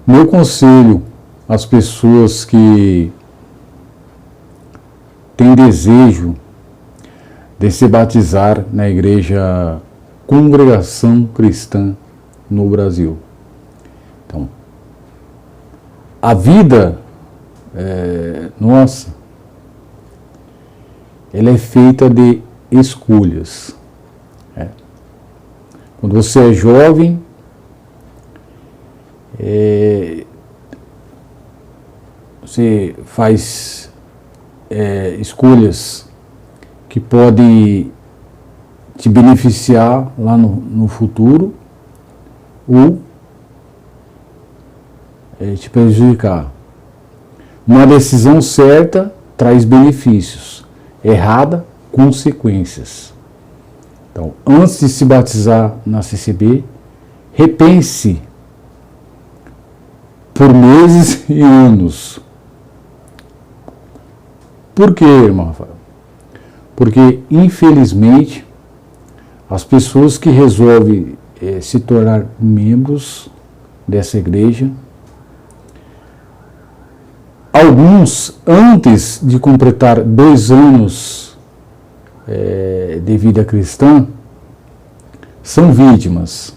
Meu conselho às pessoas que têm desejo de se batizar na Igreja Congregação Cristã no Brasil. Então, a vida nossa, ela é feita de escolhas. Quando você é jovem, você faz escolhas que podem te beneficiar lá no futuro ou te prejudicar. Uma decisão certa traz benefícios, errada, consequências. Então, antes de se batizar na CCB, repense por meses e anos. Por quê, irmão Rafael? Porque, infelizmente, as pessoas que resolvem se tornar membros dessa igreja, alguns, antes de completar 2 anos de vida cristã, são vítimas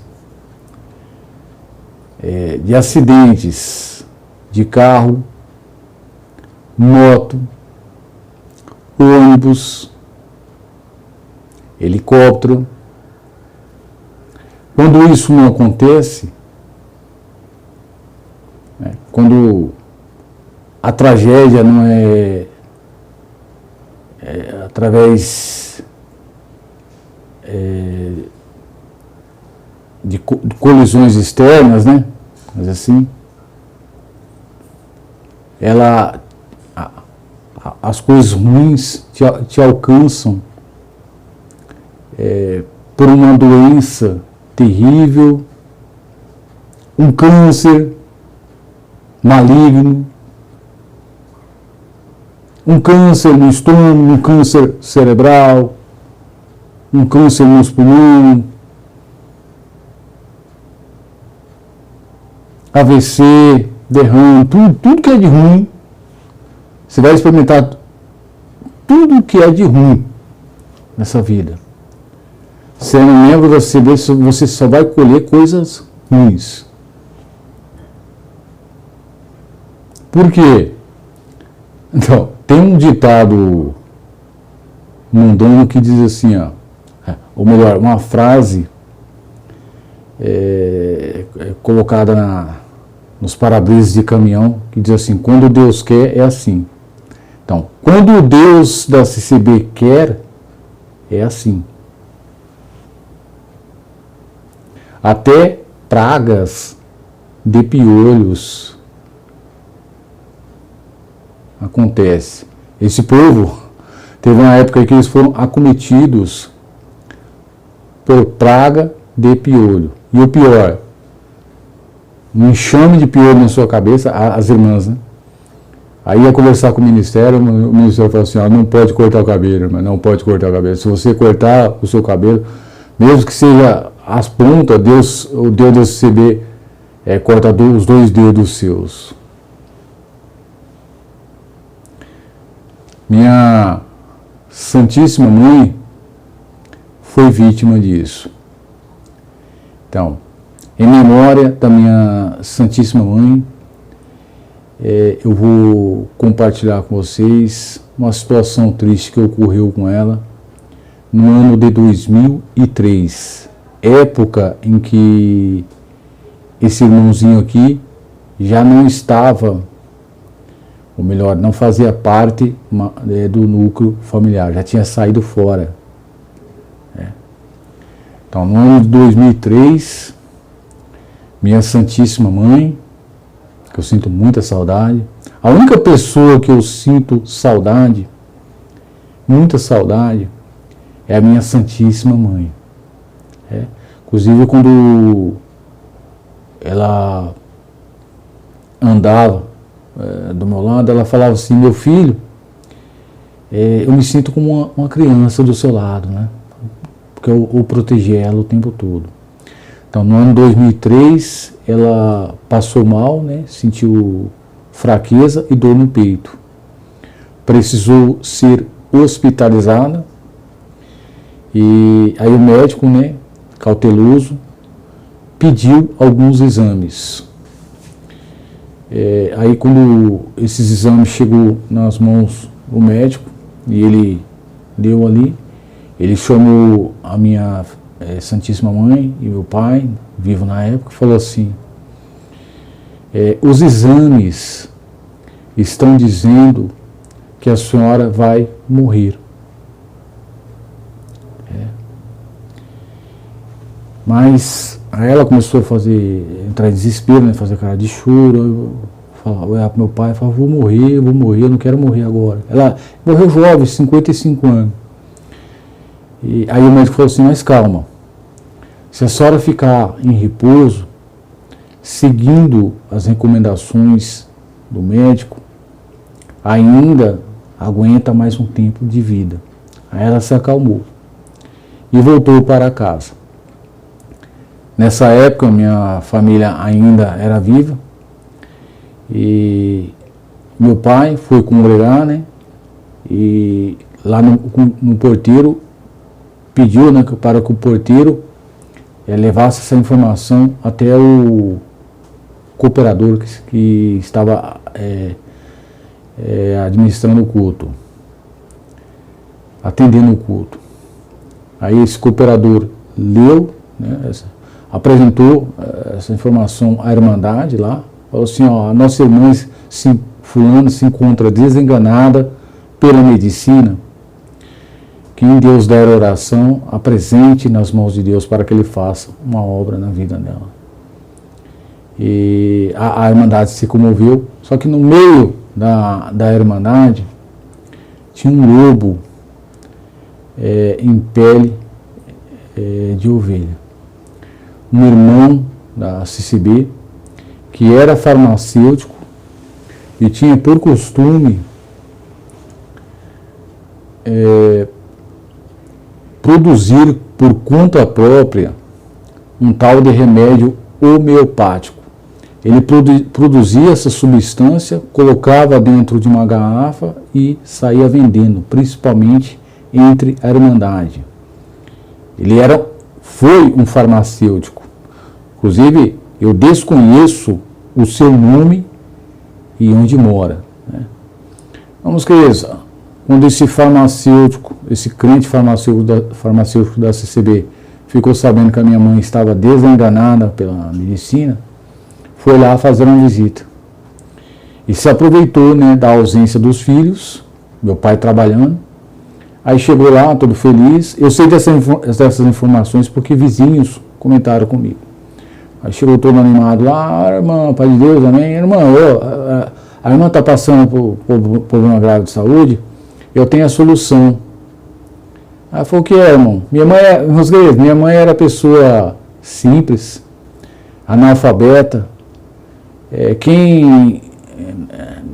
de acidentes de carro, moto, ônibus, helicóptero. Quando isso não acontece, quando a tragédia não é através de colisões externas, né? Mas assim, as coisas ruins te alcançam por uma doença terrível, um câncer maligno, um câncer no estômago, um câncer cerebral, um câncer nos pulmões, AVC, derrame, tudo que é de ruim. Você vai experimentar tudo que é de ruim nessa vida. Sendo membro da CCB, você só vai colher coisas ruins. Por quê? Então, tem um ditado mundano que diz assim, ou melhor, uma frase colocada nos para-brisas de caminhão, que diz assim: quando Deus quer, é assim. Então, quando o Deus da CCB quer, é assim. Até pragas de piolhos acontece. Esse povo teve uma época que eles foram acometidos por praga de piolho. E o pior, um enxame de piolho na sua cabeça, as irmãs, né? Aí ia conversar com o ministério falou assim: não pode cortar o cabelo, irmã, não pode cortar o cabelo. Se você cortar o seu cabelo, mesmo que seja as pontas, o Deus da CCB corta os 2 dedos seus. Minha Santíssima Mãe foi vítima disso. Então, em memória da minha Santíssima Mãe, eu vou compartilhar com vocês uma situação triste que ocorreu com ela no ano de 2003, época em que esse irmãozinho aqui já não estava, ou melhor, não fazia parte do núcleo familiar, já tinha saído fora. Então, no ano de 2003, minha Santíssima Mãe, que eu sinto muita saudade, a única pessoa que eu sinto saudade, muita saudade, é a minha Santíssima Mãe. Inclusive, quando ela andava do meu lado, ela falava assim: meu filho, eu me sinto como uma criança do seu lado, né? Porque eu protegi ela o tempo todo. Então, no ano 2003, ela passou mal, né? Sentiu fraqueza e dor no peito. Precisou ser hospitalizada. E aí o médico, né, cauteloso, pediu alguns exames. Aí quando esses exames chegou nas mãos do médico, e ele deu ali, ele chamou a minha Santíssima Mãe e meu pai, vivo na época, falou assim: os exames estão dizendo que a senhora vai morrer. Mas aí ela começou a entrar em desespero, né, fazer cara de choro. Eu olhava para meu pai e falava: vou morrer, eu não quero morrer agora. Ela morreu jovem, 55 anos. E aí o médico falou assim: mas calma, se a senhora ficar em repouso, seguindo as recomendações do médico, ainda aguenta mais um tempo de vida. Aí ela se acalmou e voltou para casa. Nessa época, minha família ainda era viva e meu pai foi congregar, né? E lá no porteiro pediu, né, para que o porteiro levasse essa informação até o cooperador que estava administrando o culto, atendendo o culto. Aí esse cooperador leu, né, apresentou essa informação à Irmandade lá, falou assim: ó, a nossa irmã fulana se encontra desenganada pela medicina, que em Deus der oração, apresente nas mãos de Deus para que Ele faça uma obra na vida dela. E a Irmandade se comoveu, só que no meio da Irmandade tinha um lobo em pele de ovelha. Um irmão da CCB, que era farmacêutico e tinha por costume produzir por conta própria um tal de remédio homeopático. Ele produzia essa substância, colocava dentro de uma garrafa e saía vendendo, principalmente entre a Irmandade. Ele foi um farmacêutico. Inclusive, eu desconheço o seu nome e onde mora, né? Vamos, queridos, quando esse farmacêutico, esse crente farmacêutico da CCB, ficou sabendo que a minha mãe estava desenganada pela medicina, foi lá fazer uma visita. E se aproveitou, né, da ausência dos filhos, meu pai trabalhando. Aí chegou lá, todo feliz. Eu sei dessas informações porque vizinhos comentaram comigo. Aí chegou todo animado lá: irmã, Pai de Deus, amém. Irmã, a irmã está passando por problema grave de saúde, eu tenho a solução. Aí falou: o que é, irmão? Minha mãe era pessoa simples, analfabeta. Quem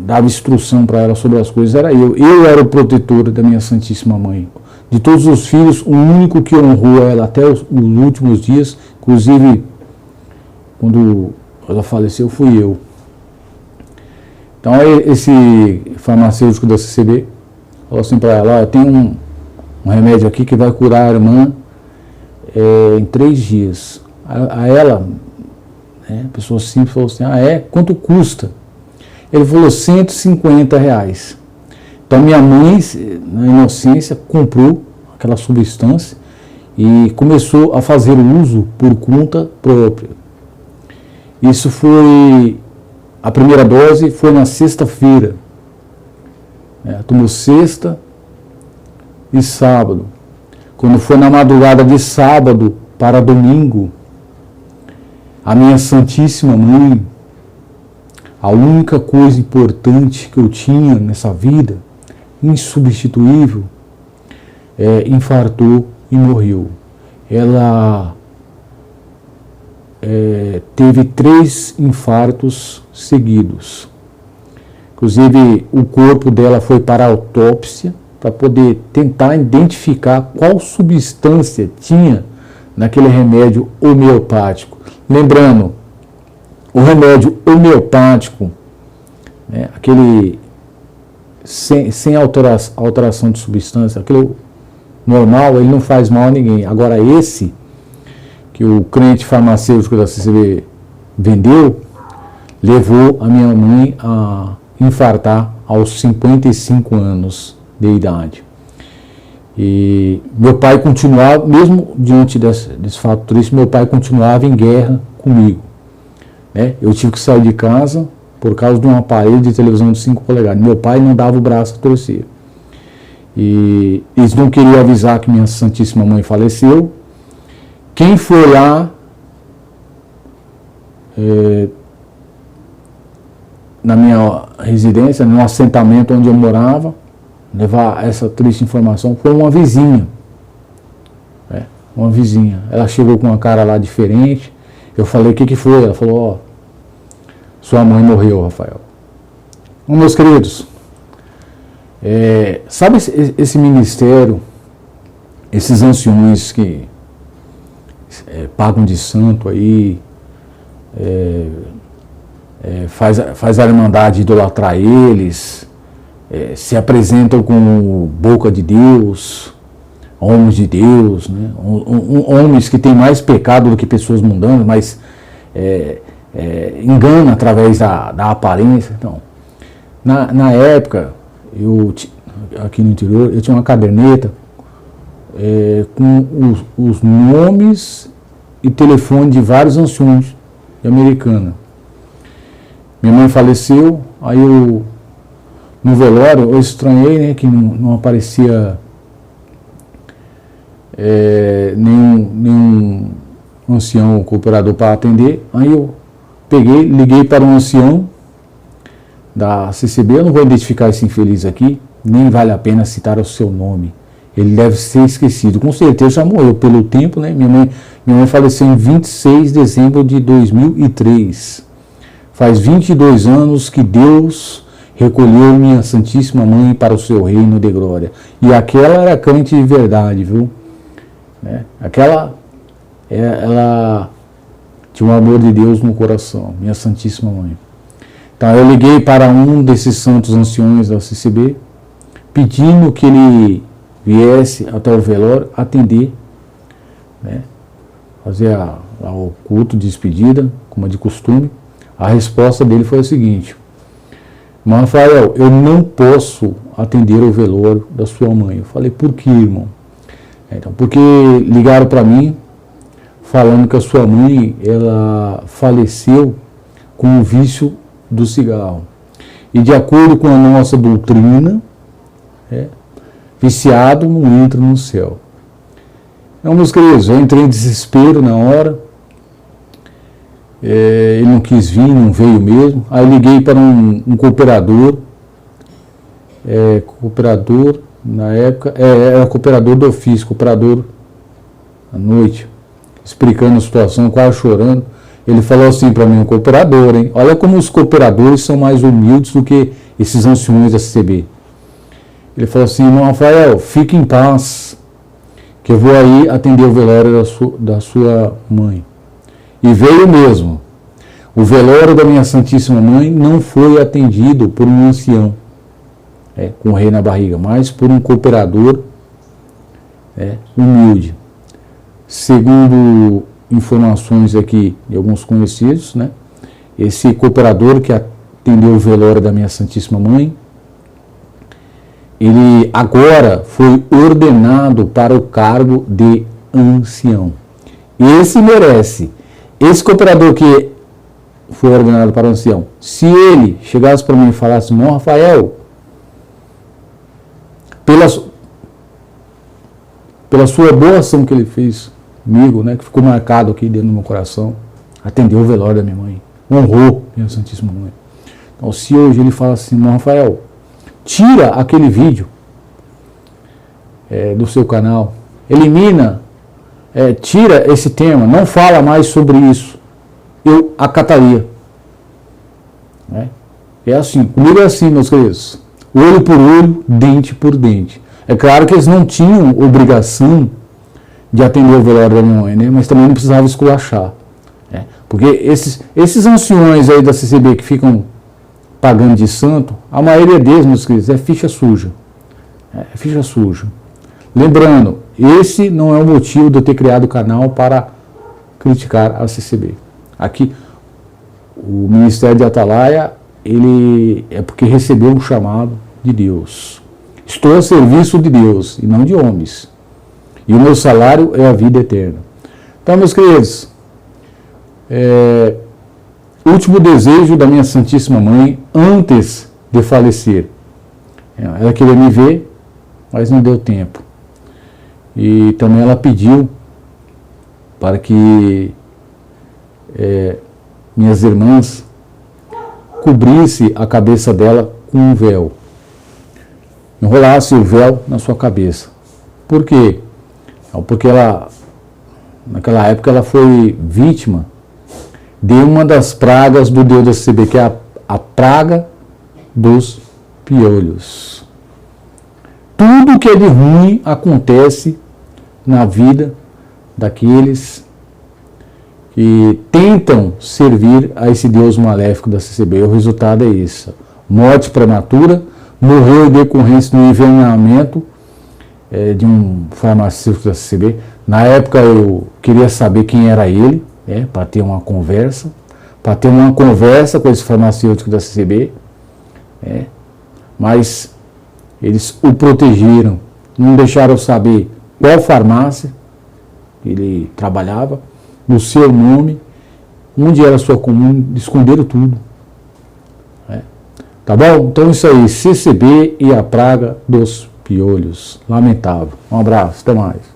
dava instrução para ela sobre as coisas era eu. Eu era o protetor da minha Santíssima Mãe. De todos os filhos, o único que honrou ela até os últimos dias, inclusive quando ela faleceu, fui eu. Então esse farmacêutico da CCB falou assim para ela: eu tenho um remédio aqui que vai curar a irmã em 3 dias. A ela, né, pessoa simples, falou assim: quanto custa? Ele falou: R$150. Então minha mãe, na inocência, comprou aquela substância e começou a fazer uso por conta própria. Isso foi, a primeira dose foi na sexta-feira. Tomou sexta e sábado. Quando foi na madrugada de sábado para domingo, a minha Santíssima Mãe, a única coisa importante que eu tinha nessa vida, insubstituível, infartou e morreu. Ela teve 3 infartos seguidos. Inclusive, o corpo dela foi para a autópsia para poder tentar identificar qual substância tinha naquele remédio homeopático. Lembrando o remédio homeopático, né, aquele sem alteração de substância, aquele normal, ele não faz mal a ninguém. Agora esse, que o crente farmacêutico da CCB vendeu, levou a minha mãe a infartar aos 55 anos de idade. E meu pai continuava, mesmo diante desse fato triste, meu pai continuava em guerra comigo, né? Eu tive que sair de casa por causa de um aparelho de televisão de 5 polegadas. Meu pai não dava o braço a torcer. E eles não queriam avisar que minha Santíssima Mãe faleceu. Quem foi lá na minha residência, no assentamento onde eu morava, levar essa triste informação, foi uma vizinha. Uma vizinha. Ela chegou com uma cara lá diferente. Eu falei, o que foi? Ela falou, ó, sua mãe morreu, Rafael. Bom, meus queridos, sabe esse ministério, esses anciões que pagam de santo aí, faz a irmandade idolatrar eles, se apresentam como boca de Deus, homens de Deus, né? Homens que têm mais pecado do que pessoas mundanas, mas engana através da aparência. Então, na época, aqui no interior, eu tinha uma caderneta com os nomes e telefone de vários anciões de Americana. Minha mãe faleceu, aí no velório eu estranhei, né, que não aparecia nenhum ancião cooperador para atender. Aí eu liguei para um ancião da CCB, eu não vou identificar esse infeliz aqui, nem vale a pena citar o seu nome, ele deve ser esquecido, com certeza já morreu pelo tempo, né? Minha mãe faleceu em 26 de dezembro de 2003, faz 22 anos que Deus recolheu minha Santíssima Mãe para o seu reino de glória, e aquela era crente de verdade, viu? Aquela, ela tinha o amor de Deus no coração, minha Santíssima Mãe. Então eu liguei para um desses santos anciões da CCB, pedindo que ele viesse até o velório atender, né, fazer o culto de despedida, como é de costume. A resposta dele foi a seguinte: irmão Rafael, eu não posso atender o velório da sua mãe. Eu falei, por que, irmão? Então, porque ligaram para mim falando que a sua mãe, ela faleceu com o vício do cigarro. E de acordo com a nossa doutrina, viciado não entra no céu. Então, meus queridos, eu entrei em desespero na hora. Ele não quis vir, não veio mesmo. Aí liguei para um cooperador. Cooperador, na época, era cooperador do ofício, cooperador à noite, explicando a situação, quase chorando. Ele falou assim para mim, um cooperador, hein? Olha como os cooperadores são mais humildes do que esses anciões da CCB. Ele falou assim, irmão Rafael, fique em paz, que eu vou aí atender o velório da sua mãe. E veio mesmo. O velório da minha Santíssima Mãe não foi atendido por um ancião, com o rei na barriga, mas por um cooperador humilde. Segundo informações aqui de alguns conhecidos, né, esse cooperador que atendeu o velório da minha Santíssima Mãe, ele agora foi ordenado para o cargo de ancião. Esse merece. Esse cooperador que foi ordenado para o ancião, se ele chegasse para mim e falasse, irmão Rafael, pela sua boa ação que ele fez comigo, né, que ficou marcado aqui dentro do meu coração, atendeu o velório da minha mãe, honrou minha Santíssima Mãe. Então, se hoje ele fala assim, irmão Rafael, tira aquele vídeo do seu canal, elimina, tira esse tema, não fala mais sobre isso, eu acataria. É assim, comigo é assim, meus queridos, olho por olho, dente por dente. É claro que eles não tinham obrigação de atender o velório da minha mãe, né? Mas também não precisava esculachar, Porque esses anciões aí da CCB que ficam pagando de santo, a maioria deles, meus queridos, é ficha suja. É ficha suja. Lembrando, esse não é o motivo de eu ter criado o canal para criticar a CCB. Aqui, o Ministério de Atalaia, ele é porque recebeu um chamado de Deus. Estou a serviço de Deus e não de homens. E o meu salário é a vida eterna. Então, meus queridos, último desejo da minha Santíssima Mãe antes de falecer. Ela queria me ver, mas não deu tempo. E também ela pediu para que minhas irmãs cobrisse a cabeça dela com um véu. Enrolasse o véu na sua cabeça. Por quê? Porque ela, naquela época, ela foi vítima de uma das pragas do Deus da CCB, que é a praga dos piolhos. Tudo que é de ruim acontece na vida daqueles que tentam servir a esse Deus maléfico da CCB. O resultado é isso: morte prematura, morreu em decorrência do envenenamento de um farmacêutico da CCB. Na época eu queria saber quem era ele, para ter uma conversa, com esse farmacêutico da CCB, mas eles o protegeram, não deixaram saber qual farmácia ele trabalhava, no seu nome, onde era a sua comum, esconderam tudo. Tá bom? Então isso aí, CCB e a praga dos piolhos. Lamentável. Um abraço, até mais.